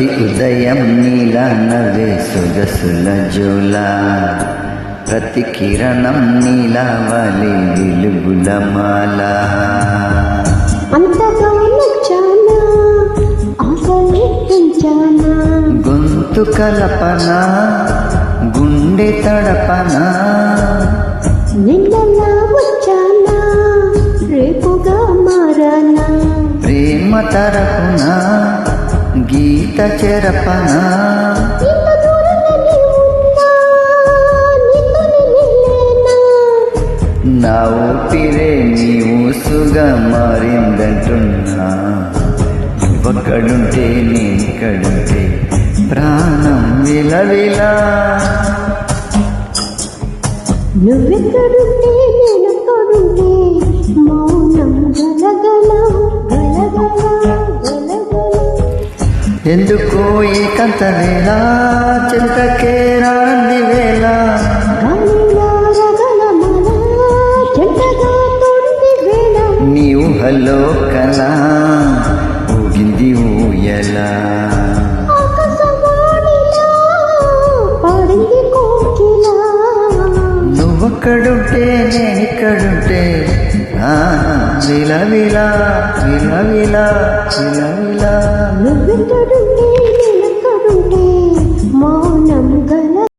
ప్రతి ఉదయం నీలా నవ్వే సొగసుల జోలా, ప్రతి కిరణం నీలా వాలి వెలుగుల మాల. అంతగా నచ్చానా ఆశలు పెంచానా, గొంతు కలపన గుండె తడపన, నిన్నలా వచ్చానా రేపుగా మారానా, ప్రేమ తరపున గీత చెరపన. ఇంత దూరంగా ఉన్నా నీతోనే నిల్లేనా, నా ఊపిరే నీ ఊసుగా మారిందంటున్నా. నువ్వక్కడుంటే నేనిక్కడుంటే ప్రాణం విలవిలా. నువ్వెక్కడుంటే నేనెక్కడుంటే మౌనం గలగల గలగల గలగల. ఎందుకో ఈ కంత వేళ చింతకే రాంది వేళ, గాలిలా రగలమల జంటగా తోంది వేళ, నీ ఊహలో కల ఊగింది ఊయలా. ఆకాశవాణిలా పాడింది కోకిల, నువ్వక్కడుంటే నేనిక్కడుంటే విలవిలా విలవిలా విలవిలా. నువ్వెక్కడుంటే